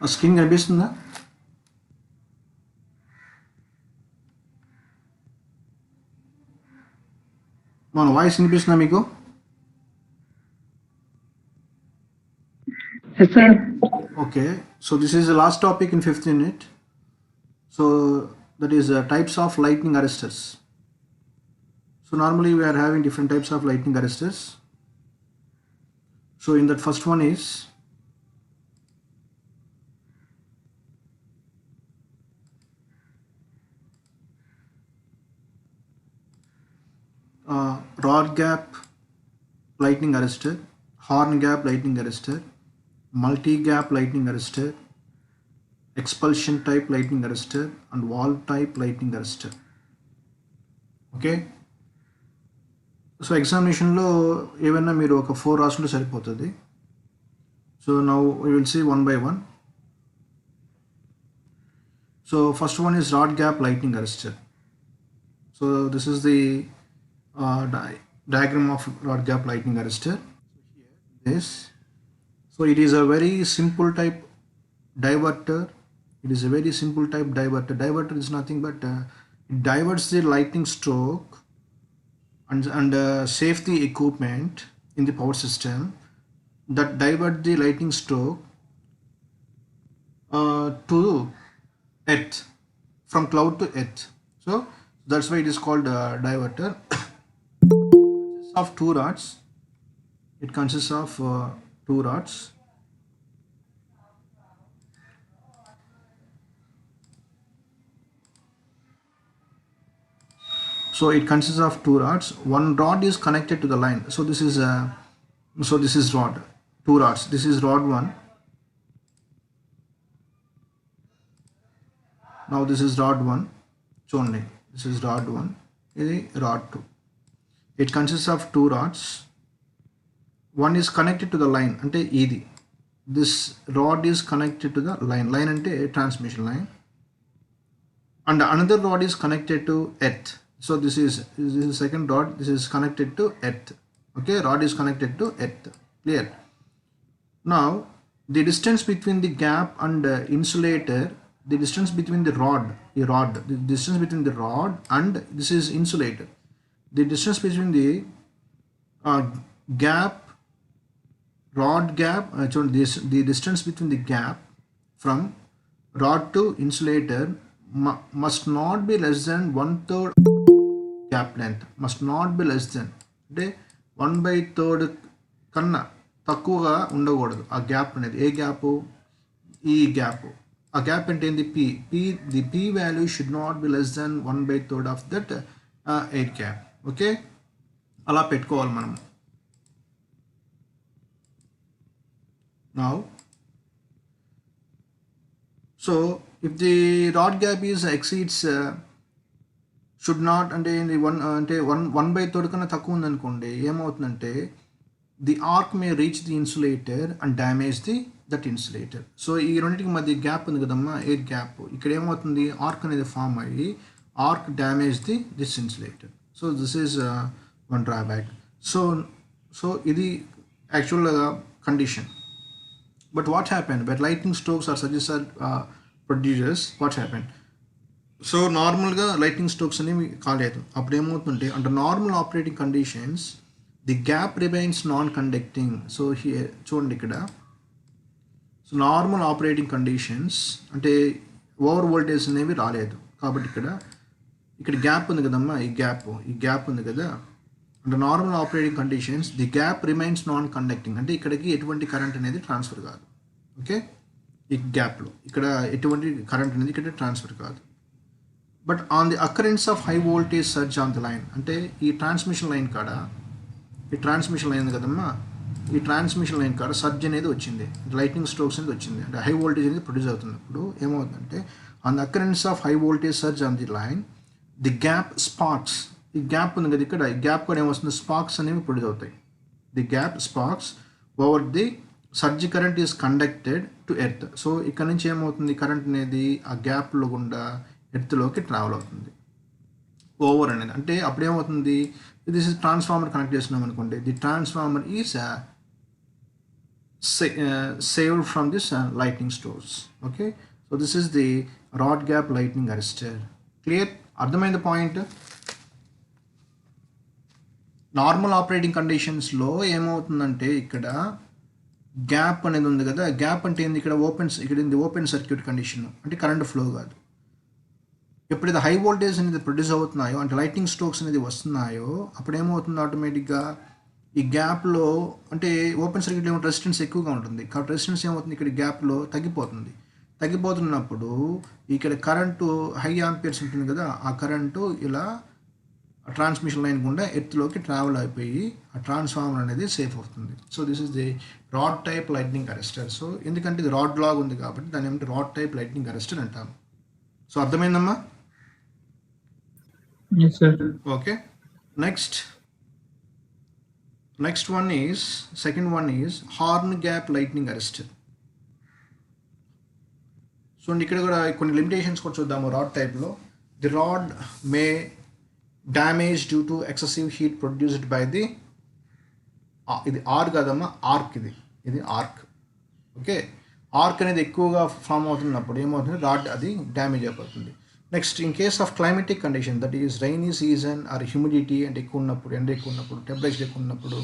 ఆ స్క్రీన్ కనిపిస్తుందా? మన వాయిస్ వినిపిస్తుందా మీకు? Yes, sir. Okay, so this is the last topic in 5th unit. So that is types of lightning arresters. So normally we are having different types of lightning arresters. So in that first one is rod gap lightning arrestor, horn gap lightning arrestor, multi gap lightning arrestor, expulsion type lightning arrestor, and valve type lightning arrestor. Okay, so ఎగ్జామినేషన్లో ఏవైనా మీరు ఒక 4 రాసుకుంటే సరిపోతుంది. So now we will see one by one. So first one is rod gap lightning arrester. So this is the diagram of rod gap lightning arrestor. This, so it is a very simple type diverter. It is a very simple type diverter. Diverter is nothing but it diverts the lightning stroke and safety equipment in the power system that divert the lightning stroke to earth, from cloud to earth. So that's why it is called diverter. Of two rods. It consists of two rods. So it consists of two rods. One rod is connected to the line. So this is rod. Two rods. This is rod 1. Now this is rod 1. Only this is rod 1. This is rod 2. It consists of two rods. One is connected to the line. Ante idi. This rod is connected to the line. Line ante transmission line. And another rod is connected to earth. So this is second rod. This is connected to earth. Okay, rod is connected to earth. Clear? Now the distance between the gap and insulator, the distance between the the distance between the rod and this is insulator. The distance between the gap, rod gap, the distance between the gap from rod to insulator must not be less than 1/3 gap length. Must not be less than, అంటే 1/3 కన్నా తక్కువగా ఉండకూడదు ఆ gap అనేది. ఏ gap? ఈ gap. ఆ gap అంటే ఏంది? The P value should not be less than 1/3 of that air gap. Okay, అలా పెట్టుకోవాలి మనం. Now, so if the rod gap is exceeds should not అంటే అంటే 1/3 కన్నా తక్కువ ఉందనుకోండి, ఏమవుతుందంటే the ark May reach the insulator and damage that insulator. So ఈ రెండింటికి మధ్య గ్యాప్ ఉంది కదమ్మా, ఎయిర్ గ్యాప్. ఇక్కడ ఏమవుతుంది? ఆర్క్ అనేది ఫామ్ అయ్యి arc damage this insulator. So this is one drawback. So ఇది యాక్చువల్గా condition. But what happened? When lightning strokes are such as producers, what happened? So నార్మల్గా లైట్నింగ్ స్ట్రోక్స్ అనేవి కాలేదు. అప్పుడు ఏమవుతుంటే under normal operating conditions the gap remains non conducting. So చూడండి ఇక్కడ, so normal operating conditions అంటే ఓవర్ వోల్టేజ్ అనేవి రాలేదు. కాబట్టి ఇక్కడ గ్యాప్ ఉంది కదమ్మా, ఈ గ్యాప్ ఉంది కదా. Under normal operating conditions the gap remains non conducting, అంటే ఇక్కడికి ఎటువంటి కరెంట్ అనేది ట్రాన్స్ఫర్ కాదు. ఓకే, ఈ గ్యాప్లో ఇక్కడ ఎటువంటి కరెంట్ అనేది ఇక్కడ ట్రాన్స్ఫర్ కాదు. But on the occurrence of high voltage surge on the line, అంటే ఈ ట్రాన్స్మిషన్ లైన్ కాడ, ఈ ట్రాన్స్మిషన్ లైన్ కదమ్మా, ఈ ట్రాన్స్మిషన్ లైన్ కాడ సర్జ్ అనేది వచ్చింది, లైట్నింగ్ స్ట్రోక్స్ అనేది వచ్చింది, అంటే హై వోల్టేజ్ అనేది ప్రొడ్యూస్ అవుతున్నప్పుడు ఏమవుతుందంటే on the occurrence of high voltage surge on the line the gap sparks. ఈ గ్యాప్ ఉంది కదా ఇక్కడ, ఈ గ్యాప్ కూడా ఏమొస్తుంది? స్పార్క్స్ అనేవి ప్రొడ్యూస్ అవుతాయి. The gap sparks over the surge current is conducted to earth. So ఇక్కడ నుంచి ఏమవుతుంది? కరెంట్ అనేది ఆ గ్యాప్లో గుండా ఎర్త్లోకి ట్రావెల్ అవుతుంది. ఓవర్ అనేది అంటే అప్పుడు ఏమవుతుంది? దిస్ ఇస్ ట్రాన్స్ఫార్మర్ కనెక్ట్ చేస్తున్నాం అనుకోండి, the transformer is saved from this lightning stores. Okay, so this is the rod gap lightning arrestor. Clear? అర్థమైంది పాయింట్. నార్మల్ ఆపరేటింగ్ కండిషన్స్లో ఏమవుతుందంటే ఇక్కడ గ్యాప్ అనేది ఉంది కదా, గ్యాప్ అంటే ఏంది, ఇక్కడ ఓపెన్ సర్క్యూట్ కండిషన్ అంటే కరెంట్ ఫ్లో కాదు. ఎప్పుడైతే హై వోల్టేజ్ అనేది ప్రొడ్యూస్ అవుతున్నాయో అంటే లైటింగ్ స్ట్రోక్స్ అనేది వస్తున్నాయో అప్పుడు ఏమవుతుంది, ఆటోమేటిక్గా ఈ గ్యాప్లో అంటే ఓపెన్ సర్క్యూట్లో ఏమో రెసిస్టెన్స్ ఎక్కువగా ఉంటుంది కాబట్టి రెసిస్టెన్స్ ఏమవుతుంది ఇక్కడ గ్యాప్లో తగ్గిపోతున్నప్పుడు ఇక్కడ కరెంటు హై ఆంపియర్స్ ఉంటుంది కదా, ఆ కరెంటు ఇలా ట్రాన్స్మిషన్ లైన్ గుండా ఎర్త్లోకి ట్రావెల్ అయిపోయి ఆ ట్రాన్స్ఫార్మర్ అనేది సేఫ్ అవుతుంది. So this is the rod type lightning arrester. So ఎందుకంటే ఇది రాడ్ లాగ్ ఉంది కాబట్టి దాన్ని ఏమంటే రాడ్ టైప్ లైట్నింగ్ అరెస్టర్ అంటాం. సో అర్థమైందమ్మా? Yes, sir. Okay. Next one is, second one is horn gap lightning arrestor. So ఇక్కడ కూడా కొన్ని లిమిటేషన్స్ కూడా చూద్దాము రాడ్ టైప్లో. The rod May damage due to excessive heat produced by the, ఇది are కాదమ్మా, ఆర్క్, ఇది ఆర్క్. ఓకే, ఆర్క్ అనేది ఎక్కువగా ఫామ్ అవుతున్నప్పుడు ఏమవుతుంది, రాడ్ అది డ్యామేజ్ అయిపోతుంది. Next, in case of climatic condition that is rainy season are humidity అంటే ఎక్కువ ఉన్నప్పుడు, ఎండ ఎక్కువ ఉన్నప్పుడు, టెంపరేచర్ ఎక్కువ ఉన్నప్పుడు,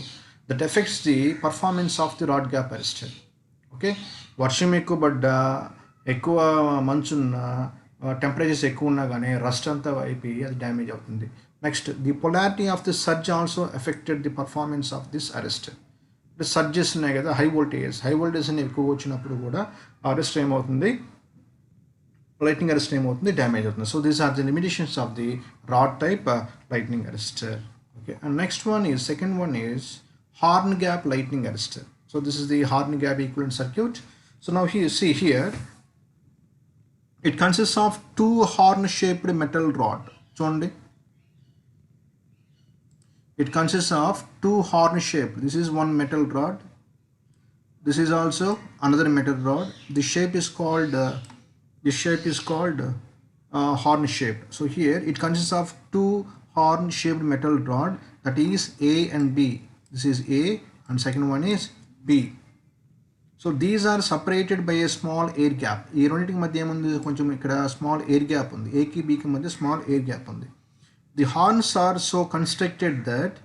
that effects the performance of the rod gap arrester. Okay, వర్షం ఎక్కువ పడ్డా, ఎక్కువ మంచున్న, టెంపరేచర్స్ ఎక్కువ ఉన్నా కానీ రస్ట్ అంతా అయిపోయి అది డ్యామేజ్ అవుతుంది. Next, the polarity of the surge also affected the performance of this arrester. అంటే సర్జెస్ ఉన్నాయి కదా, హై వోల్టేజ్ అని ఎక్కువ వచ్చినప్పుడు కూడా అరెస్ట్ ఏమవుతుంది, lightning arrest ఏమవుతుంది, డ్యామేజ్ అవుతుంది. So these are the limitations of the rod type lightning arrestor. Okay, and next one is, second one is horn gap lightning arrestor. So this is the horn gap equivalent circuit. So now here, see here, it consists of two horn shaped metal rod. చూడండి, it consists of two horn shaped, this is one metal rod, this is also another metal rod. This shape is called horn shaped. So here it consists of two horn shaped metal rod, that is A and B. This is A and second one is B. So these are separated by a small air gap. ఈ రెండింటికి మధ్య ఏముంది, కొంచెం ఇక్కడ small air gap ఉంది, ఏకి బీకి మధ్య స్మాల్ ఎయిర్ గ్యాప్ ఉంది. The horns are so constructed that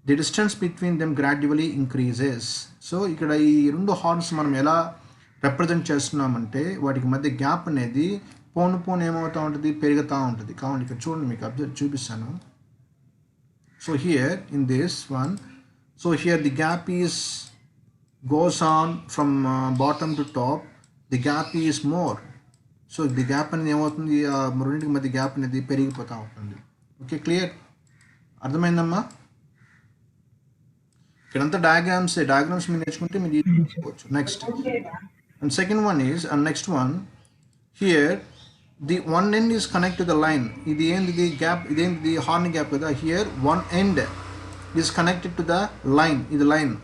the distance between them gradually increases. So ఇక్కడ ఈ రెండు హార్న్స్ మనం ఎలా రిప్రజెంట్ చేస్తున్నామంటే వాటికి మధ్య గ్యాప్ అనేది పోను ఏమవుతూ ఉంటుంది, పెరుగుతూ ఉంటుంది. కావాలి ఇక్కడ చూడండి, మీకు చూపిస్తాను. So here in this one, so here the gap is goes on from bottom to top, the gap is more. So the gap అనేది ఏమవుతుంది, రెండింటికి మధ్య గ్యాప్ అనేది పెరిగిపోతూ ఉంటుంది. Okay, clear? అర్థమైందమ్మా? ఇక్కడంతా డయాగ్రామ్స్ మీరు నేర్చుకుంటే మీరు చేసుకోవచ్చు. Next, and second one is, and next one, here the one end is connected to the line. ఇది ఏంది, gap, ఇదేంటి, horn gap కదా. Here one end is connected to the line, ఇది లైన్,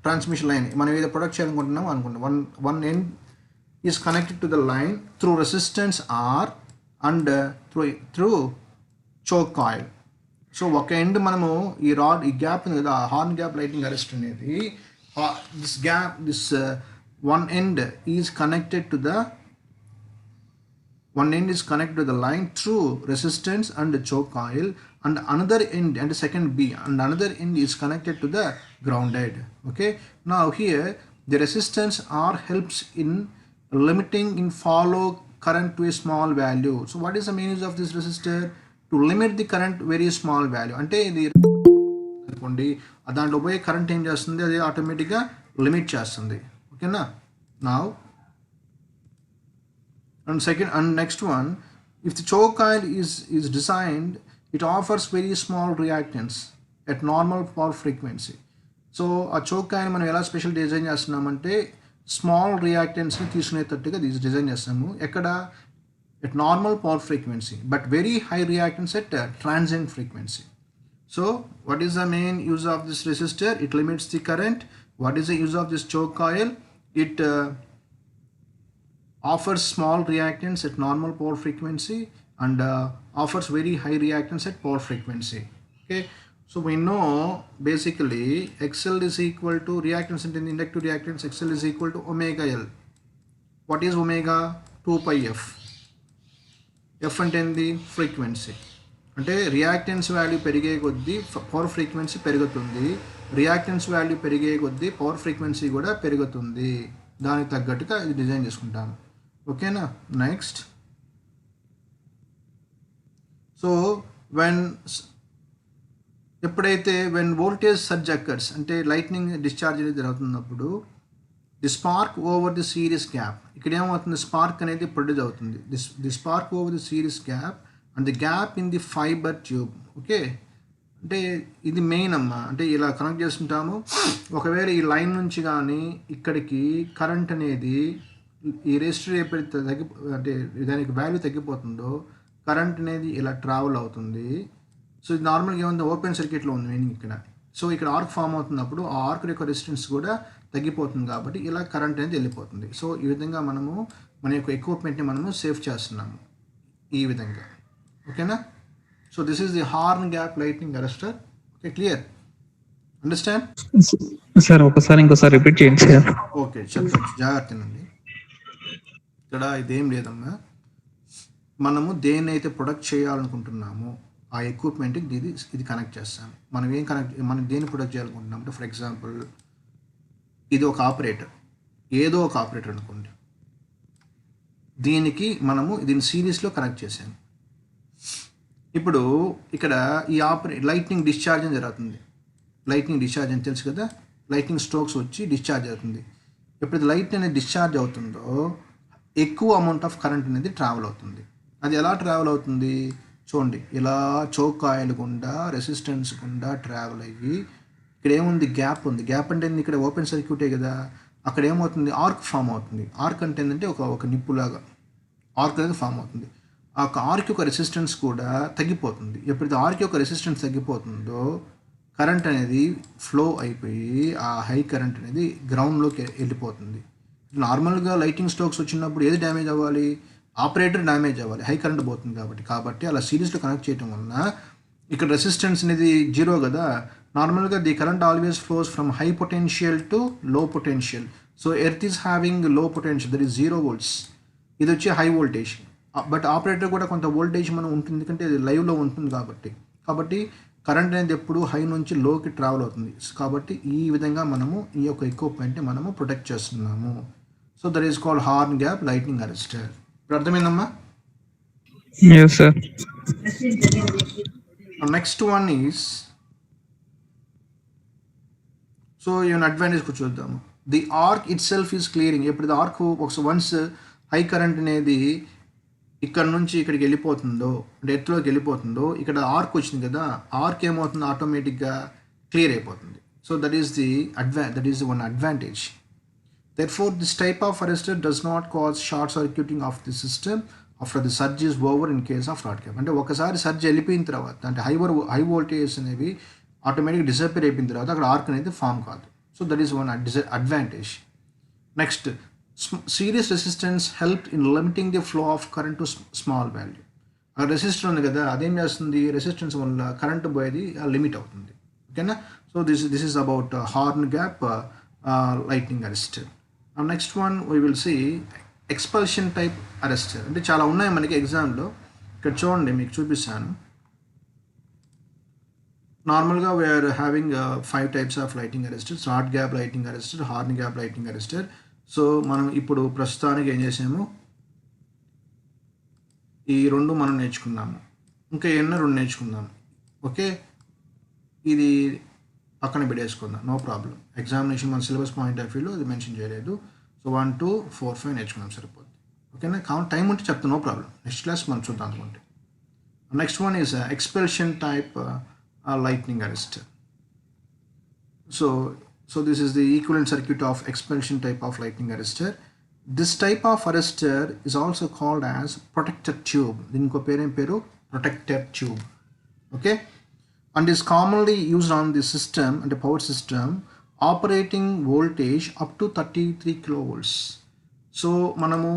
ట్రాన్స్మిషన్ లైన్. మనం ఏదో product చేయాలనుకుంటున్నాం అనుకుంటాం, one end is connected to the line through resistance R and through choke coil. So ఒక ఎండ్ మనము ఈ రాడ్, ఈ గ్యాప్ ఉంది కదా, హార్న్ గ్యాప్ లైటింగ్ అరెస్ట్ అనేది, this gap, this one end is connected to the line through resistance and choke coil, and another end, and second B, and another end is connected to the grounded. Okay, now here the resistance R helps in limiting in follow current to a small value. So what is the main use of this resistor? To limit the current very small value. అంటే ఇది అనుకోండి, దాంట్లో పోయే current ఏం చేస్తుంది, అది ఆటోమేటిక్గా limit చేస్తుంది. ఓకేనా? Now and next one, if the choke coil is designed, it offers very small reactance at normal power frequency. So ఆ choke coil మనం ఎలా స్పెషల్ డిజైన్ చేస్తున్నామంటే స్మాల్ రియాక్టెన్స్ని తీసుకునేటట్టుగా డిజైన్ చేస్తాము. ఎక్కడ? at normal power frequency, but very high reactance at transient frequency. So what is the main use of this resistor? It limits the current. What is the use of this choke coil? It offers small reactance at normal power frequency and offers very high reactance at power frequency. Okay, So we know basically XL is equal to reactance into the inductive reactance, XL is equal to omega L. What is omega? 2 pi f. F అంటే ఏంది? Frequency. అంటే reactance value పెరిగే కొద్దీ power frequency పెరుగుతుంది, reactance value పెరిగే కొద్దీ power frequency కూడా పెరుగుతుంది. దానికి తగ్గట్టుగా ఇది డిజైన్ చేసుకుంటాము. ఓకేనా? నెక్స్ట్, సో ఎప్పుడైతే వెన్ వోల్టేజ్ సర్జ్ అక్కర్స్, అంటే లైట్నింగ్ డిశ్చార్జ్ అనేది జరుగుతున్నప్పుడు the spark over the series gap, ఇక్కడ ఏమవుతుంది? స్పార్క్ అనేది ప్రొడ్యూస్ అవుతుంది. The spark over the series gap and the gap in the fibre tube. Okay, అంటే ఇది మెయిన్ అమ్మా. అంటే ఇలా కనెక్ట్ చేసుకుంటాము. ఒకవేళ ఈ లైన్ నుంచి కానీ ఇక్కడికి కరెంట్ అనేది ఈ రెసిస్టర్ ఎప్పుడైతే అంటే దానికి వాల్యూ తగ్గిపోతుందో కరెంట్ అనేది ఇలా ట్రావెల్ అవుతుంది. సో ఇది నార్మల్గా ఏముంది? ఓపెన్ సర్క్యూట్లో ఉంది మీనింగ్ ఇక్కడ. సో ఇక్కడ ఆర్క్ ఫామ్ అవుతున్నప్పుడు ఆ ఆర్క్ యొక్క రెసిస్టెన్స్ కూడా తగ్గిపోతుంది కాబట్టి ఇలా కరెంట్ అనేది వెళ్ళిపోతుంది. సో ఈ విధంగా మనము మన యొక్క ఎక్విప్మెంట్ని మనము సేవ్ చేస్తున్నాము ఈ విధంగా. ఓకేనా? So this is the horn gap lightning arrester. Okay, clear? Understand sir? ఒకసారి ఇంకోసారి రిపీట్ చేయండి సార్. ఓకే, చెప్పండి, జాగ్రత్తనండి. ఇక్కడ ఇదేం లేదమ్మా, మనము దేన్ని అయితే ప్రొడక్ట్ చేయాలనుకుంటున్నామో ఆ ఎక్విప్మెంట్కి ఇది కనెక్ట్ చేస్తాము. మనం దేన్ని ప్రొడక్ట్ చేయాలనుకుంటున్నాం అంటే, ఫర్ ఎగ్జాంపుల్ ఇది ఒక ఆపరేటర్, ఏదో ఒక ఆపరేటర్ అనుకోండి, దీన్ని సిరీస్లో కనెక్ట్ చేసాము. ఇప్పుడు ఇక్కడ ఈ లైట్నింగ్ డిశ్చార్జ్ అని జరుగుతుంది. లైట్నింగ్ డిశ్చార్జ్ అని తెలుసు కదా, లైట్నింగ్ స్ట్రోక్స్ వచ్చి డిశ్చార్జ్ అవుతుంది. ఎప్పుడైతే లైట్ అనేది డిశ్చార్జ్ అవుతుందో ఎక్కువ అమౌంట్ ఆఫ్ కరెంట్ అనేది ట్రావెల్ అవుతుంది. అది ఎలా ట్రావెల్ అవుతుంది చూడండి, ఇలా చోక్ కాయిల్ గుండా రెసిస్టెన్స్ గుండా ట్రావెల్ అయ్యి ఇక్కడ ఏముంది? గ్యాప్ ఉంది. గ్యాప్ అంటే ఇక్కడ ఓపెన్ సర్క్యూటే కదా, అక్కడ ఏమవుతుంది? ఆర్క్ ఫామ్ అవుతుంది. ఆర్క్ అంటే ఏంటంటే ఒక నిప్పులాగా ఆర్క్ అనేది ఫామ్ అవుతుంది. ఆ ఆర్క్ యొక్క రెసిస్టెన్స్ కూడా తగ్గిపోతుంది. ఎప్పుడైతే ఆర్క్ యొక్క రెసిస్టెన్స్ తగ్గిపోతుందో కరెంట్ అనేది ఫ్లో అయిపోయి ఆ హై కరెంట్ అనేది గ్రౌండ్లోకి వెళ్ళిపోతుంది. నార్మల్గా లైటింగ్ స్ట్రోక్స్ వచ్చినప్పుడు ఏది డ్యామేజ్ అవ్వాలి? ఆపరేటర్ డ్యామేజ్ అవ్వాలి, హై కరెంట్ పోతుంది కాబట్టి అలా సిరీస్లో కనెక్ట్ చేయడం వలన ఇక్కడ రెసిస్టెన్స్ అనేది జీరో కదా. నార్మల్గా the current always flows from high potential to లో potential. So earth is having లో పొటెన్షియల్, దట్ ఈస్ 0 volts. ఇది వచ్చి హై వోల్టేజ్. బట్ ఆపరేటర్ కూడా కొంత వోల్టేజ్ మనం ఉంటుంది, ఎందుకంటే ఇది లైవ్లో ఉంటుంది కాబట్టి కరెంట్ అనేది ఎప్పుడు హై నుంచి లోకి ట్రావెల్ అవుతుంది. కాబట్టి ఈ విధంగా మనము ఈ యొక్క ఎక్విప్మెంట్ని మనము ప్రొటెక్ట్ చేస్తున్నాము. So that is called horn gap lightning arrester. ఇప్పుడు అర్థమైందమ్మా? Sir. Next one is, so even advantage చూద్దాము. The arc itself is clearing. ఎప్పుడు ఆర్క్ వన్స్ హై కరెంట్ అనేది ఇక్కడ నుంచి ఇక్కడికి వెళ్ళిపోతుందో, అంటే ఎత్తులోకి వెళ్ళిపోతుందో, ఇక్కడ ఆర్క్ వచ్చింది కదా, ఆర్క్ ఏమవుతుంది? ఆటోమేటిక్గా క్లియర్ అయిపోతుంది. So that is one advantage. Therefore, this type of arrestor does not cause short circuiting of the system after the surge is over in case of rod gap. అంటే ఒకసారి surge వెళ్ళిపోయిన తర్వాత, అంటే high voltage అనేవి ఆటోమేటిక్గా disappear అయిపోయిన తర్వాత అక్కడ ఆర్క్ అనేది ఫామ్ కాదు. So that is one advantage. Next, series resistance help in limiting the flow of current to small value. ఆ రెసిస్టర్ ఉంది కదా, అదేం చేస్తుంది? రెసిస్టెన్స్ వల్ల కరెంట్ పోయేది లిమిట్ అవుతుంది. ఓకేనా? So this is about horn gap lightning arrester. Next one we will see expulsion type arrester. అంటే చాలా ఉన్నాయి మనకి ఎగ్జామ్లో. ఇక్కడ చూడండి, మీకు చూపిస్తాను. నార్మల్గా we are having 5 types of lighting arresters: rod gap lighting arrester, horn gap lighting arrester. So మనం ఇప్పుడు ప్రస్తుతానికి ఏం చేసాము? ఈ 2 మనం నేర్చుకున్నాము, ఇంకా ఎన్నో 2 నేర్చుకుందాము. ఓకే, ఇది పక్కన పెట్టేసుకుందాం, నో ప్రాబ్లం. ఎగ్జామినేషన్ మన సిలబస్ పాయింట్ ఆఫ్ వ్యూలో ఇది మెన్షన్ చేయలేదు. సో 1, 2, 4, 5 నేర్చుకున్నాం, సరిపోద్ది. ఓకేనా? కావాలి టైం ఉంటే చెప్తాను, నో ప్రాబ్లం. నెక్స్ట్ క్లాస్ మనం చూద్దాం అనుకుంటే. Next one is expulsion type lightning arrestor. So this is the equivalent circuit of expulsion type of lightning arrestor. This type of arrestor is also called as protector tube. Dinko peru protector tube. Okay, and is commonly used on the system and the power system operating voltage up to 33 kilovolts. So మనము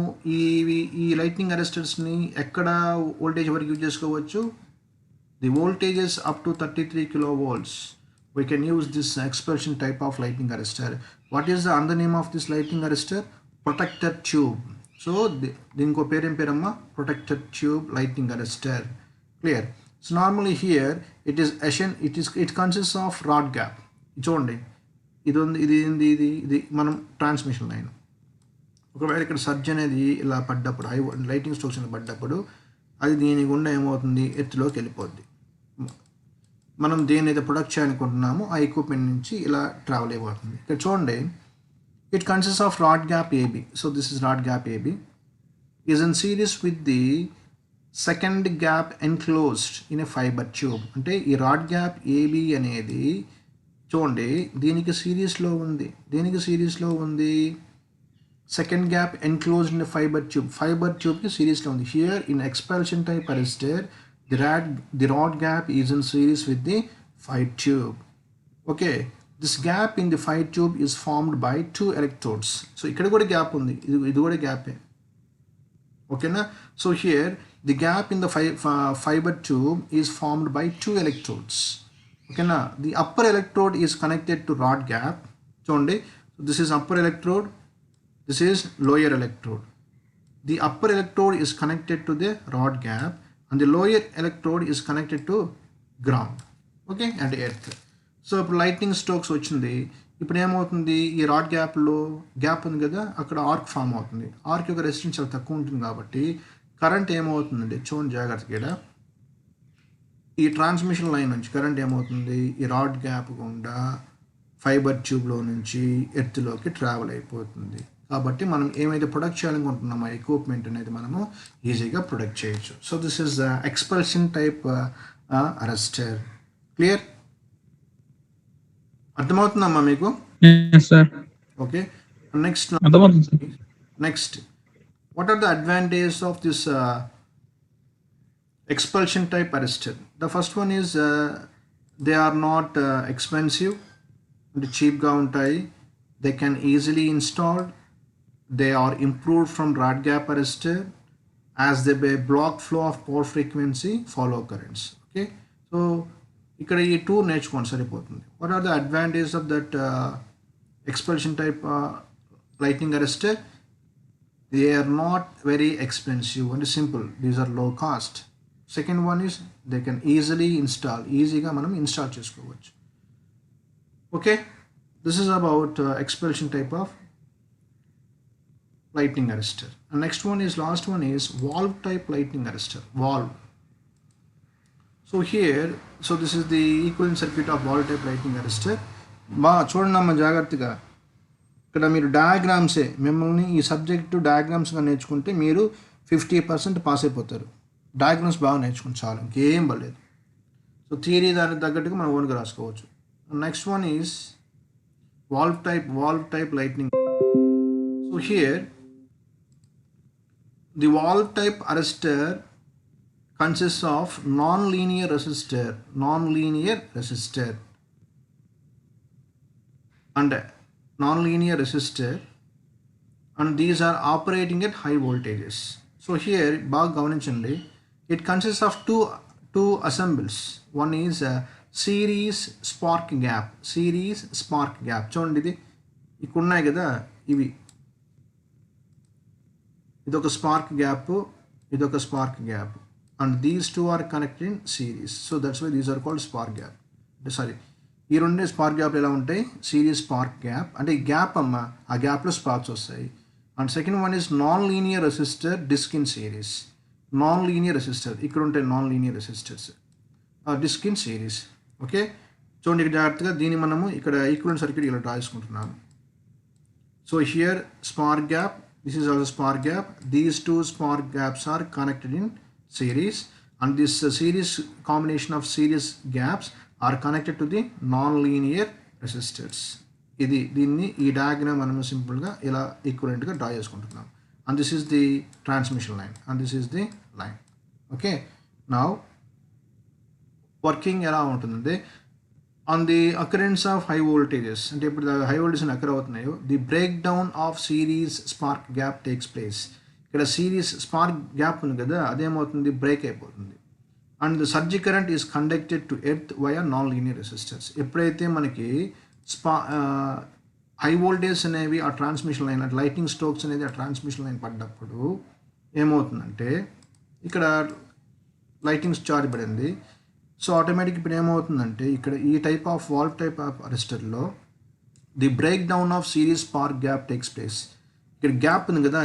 ఈ lightning అరెస్టర్స్ని ఎక్కడ voltage వరకు use చేసుకోవచ్చు? the voltages up to 33 kilovolts, we can use this expulsion type of lightning arrestor. What is the other name of this lightning arrestor? Protector tube. So దీనికి పేరు ఏం పేరమ్మా? Protector tube lightning arrestor. Clear? So normally here it consists of rod gap. చూడండి, ఇది మనం transmission line. ఒకవేళ ఇక్కడ surge అనేది ఇలా పడ్డప్పుడు, లైటింగ్ స్ట్రోక్స్ అనేది పడ్డప్పుడు అది దీని గుండా ఏమవుతుంది, ఎత్తులోకి వెళ్ళిపోద్ది. మనం దేనైతే ప్రొడక్ట్ చేయాలనుకుంటున్నామో ఆ ఎక్విప్మెంట్ నుంచి ఇలా ట్రావెల్ అయిపోతుంది. ఇక్కడ చూడండి, it consist of rod gap AB. So this is rod gap AB is in series with the second gap enclosed in a fibre tube. అంటే ఈ రాడ్ గ్యాప్ ఏబి అనేది చూడండి దీనికి సిరీస్లో ఉంది. Second gap enclosed in fibre ట్యూబ్కి సిరీస్లో ఉంది. Here in expulsion type arrester the rod gap is in series with the fire tube. Okay, this gap in the fire tube is formed by 2 electrodes. So ఇక్కడ కూడా gap ఉంది, ఇది కూడా గ్యాపే. ఓకేనా? So here the gap in the fibre tube is formed by 2 electrodes. ఓకేనా? The upper electrode is connected to rod gap. చూడండి, this is upper electrode, this is lower electrode. The upper electrode is connected to the rod gap and the lower electrode is connected to ground, okay, and earth. So ఇప్పుడు lightning strokes వచ్చింది. ఇప్పుడు ఏమవుతుంది, ఈ rod గ్యాప్లో gap ఉంది కదా, అక్కడ arc form అవుతుంది. ఆర్క్ యొక్క రెసిస్టెన్స్ చాలా తక్కువ ఉంటుంది కాబట్టి కరెంట్ ఏమవుతుందండి, చూడండి జాగ్రత్తగా, ఈ ట్రాన్స్మిషన్ లైన్ నుంచి కరెంట్ ఏమవుతుంది, ఈ రాడ్ గ్యాప్ గుండా ఫైబర్ ట్యూబ్లో నుంచి ఎర్త్లోకి ట్రావెల్ అయిపోతుంది. కాబట్టి మనం ఏమైతే ప్రొడక్ట్ చేయాలనుకుంటున్నామో ఆ ఎక్విప్మెంట్ అనేది మనము ఈజీగా ప్రొడక్ట్ చేయొచ్చు. So this is expulsion type arrester. Clear? అర్థమవుతుందమ్మా మీకు? Okay, next what are the advantages of this expulsion type arrestor? The first one is they are not expensive and cheap ga untayi. They can easily install. They are improved from rod gap arrestor as they block flow of poor frequency follow currents. Okay, so ఇక్కడ ఈ 2 నేర్చుకోండి సరిపోతుంది. What are the advantages of that expulsion type lightning arrestor? They are not very expensive and simple. These are low cost. Second one is they can easily install. ఈజీగా మనం install చేసుకోవచ్చు. Okay, this is about expulsion type of lightning arrestor. And next one is, last one is valve type lightning arrestor. Valve. So here, so this is the equivalent circuit of valve type lightning arrestor. చూడండి జాగ్రత్తగా, ఇక్కడ మీరు డయాగ్రామ్సే, మిమ్మల్ని ఈ subject డయాగ్రామ్స్గా నేర్చుకుంటే మీరు 50% pass అయిపోతారు. Diagrams బాగా నేర్చుకుంటే చాలు, ఇంకేం పర్లేదు. సో థియరీ దానికి తగ్గట్టుగా మనం ఓన్గా రాసుకోవచ్చు. Next one is valve type lightning. So here the valve type arrestor consists of non-linear resistor and these are operating at high voltages. So here బాగా గమనించండి, it consists of two assembles. One is series spark gap. చూడండి, ఇది ఇక్కడ ఉన్నాయి కదా, ఇవి ఇదొక spark gap and these two are connected in series. So that's why these are called spark gap. Sorry, ఈ రెండే స్పార్క్ గ్యాప్లు ఎలా ఉంటాయి, సిరీస్ స్పార్క్ గ్యాప్ అంటే ఈ గ్యాప్ అమ్మ, ఆ గ్యాప్లో స్పార్క్స్ వస్తాయి. And second one is non linear resistor disc in series. ఇక్కడ ఉంటాయి non linear resistors disc in series. Okay, చూడండి ఇక్కడ జాగ్రత్తగా, దీన్ని మనము ఇక్కడ ఈక్వలెంట్ సర్క్యూట్ ఇలా డ్రా చేసుకుంటున్నాము. So here spark gap, this is also spark gap. These two spark gaps are connected in series, and this series combination of series gaps are connected to the non-linear resistors. దీన్ని ఈ diagram మనం సింపుల్గా ఇలా ఈక్వలెంట్గా draw చేసుకుంటున్నాం. And this is the transmission line and this is the line. Okay, now working ఎలా ఉంటుందంటే, on the occurrence of high voltages, అంటే ఇప్పుడు హై వోల్టేజ్ అక్కర్ అవుతున్నాయో, the break down of series spark gap takes place. ఇక్కడ series spark gap ఉంది కదా, అదేమవుతుంది, break అయిపోతుంది. And the surge current is conducted to earth via non linear resistors. ఎప్పుడైతే మనకి హై వోల్టేజ్ అనేవి ఆ ట్రాన్స్మిషన్ లైన్ లైటింగ్ స్ట్రోక్స్ అనేది ఆ ట్రాన్స్మిషన్ లైన్ పడ్డప్పుడు ఏమవుతుందంటే ఇక్కడ లైటింగ్ చార్జ్ పడింది. సో ఆటోమేటిక్ ఇప్పుడు ఏమవుతుందంటే ఇక్కడ ఈ type of valve type of అరెస్టర్లో the break down of series spark gap takes place. ఇక్కడ గ్యాప్ ఉంది కదా,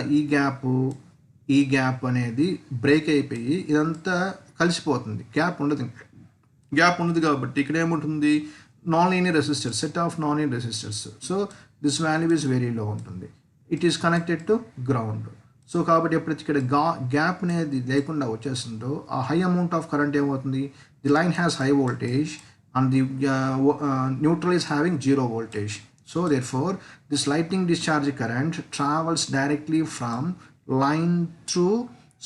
ఈ గ్యాప్ అనేది బ్రేక్ అయిపోయి ఇదంతా కలిసిపోతుంది. గ్యాప్ ఉండదు కాబట్టి ఇక్కడ ఏముంటుంది, non linear resistors, set of non linear resistors. So this value is very low ఉంటుంది. It is connected to ground. So కాబట్టి ఎప్పుడైతే ఇక్కడ గ్యాప్ అనేది లేకుండా వచ్చేస్తుందో ఆ హై అమౌంట్ ఆఫ్ కరెంట్ ఏమవుతుంది, the line has high voltage and the neutral is having zero voltage. So therefore this lightning discharge current travels directly from line through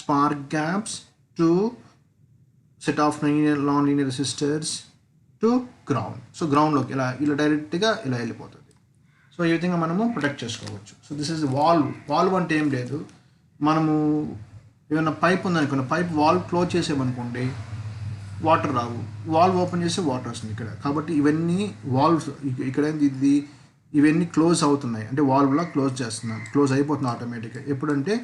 spark gaps to set of non-linear resistors to ground. So గ్రౌండ్లోకి ఇలా డైరెక్ట్గా ఇలా వెళ్ళిపోతుంది. So ఈ విధంగా మనము protect చేసుకోవచ్చు. So this is valve అంటే ఏం లేదు, మనము ఏమైనా పైప్ ఉందనుకోండి, పైప్ వాల్వ్ క్లోజ్ చేసేమనుకోండి వాటర్ రావు, వాల్వ్ ఓపెన్ చేస్తే వాటర్ వస్తుంది ఇక్కడ. కాబట్టి ఇవన్నీ వాల్వ్స్ ఇక్కడ ఇవన్నీ క్లోజ్ అవుతున్నాయి అంటే వాల్వ్లా క్లోజ్ చేస్తున్నాం, క్లోజ్ అయిపోతుంది ఆటోమేటిక్గా. ఎప్పుడంటే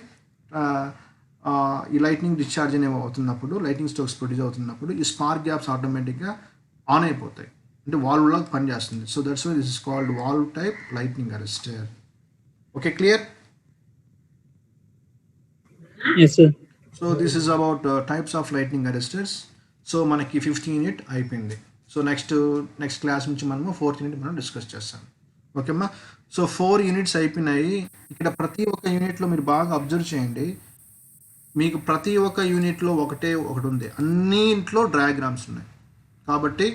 ఈ లైట్నింగ్ డిశ్చార్జ్ అనేవి అవుతున్నప్పుడు, లైటింగ్ స్ట్రోక్స్ ప్రొడ్యూస్ అవుతున్నప్పుడు ఈ స్పార్క్ గ్యాప్స్ ఆటోమేటిక్గా ఆన్ అయిపోతాయి, అంటే వాల్వ్లా పనిచేస్తుంది. So that's why this is called valve type lightning arrester. Okay, clear? Yes, sir. So this is about types of lightning arresters. సో మనకి 15th యూనిట్ అయిపోయింది. సో నెక్స్ట్ క్లాస్ నుంచి మనము 4th యూనిట్ మనం డిస్కస్ చేస్తాం. ఓకేమ్మా? సో 4 యూనిట్స్ అయిపోయినాయి. ఇక్కడ ప్రతి ఒక్క యూనిట్లో మీరు బాగా అబ్జర్వ్ చేయండి, మీకు ప్రతి ఒక్క యూనిట్లో ఒకటి ఉంది, అన్నింట్లో డయాగ్రామ్స్ ఉన్నాయి. కాబట్టి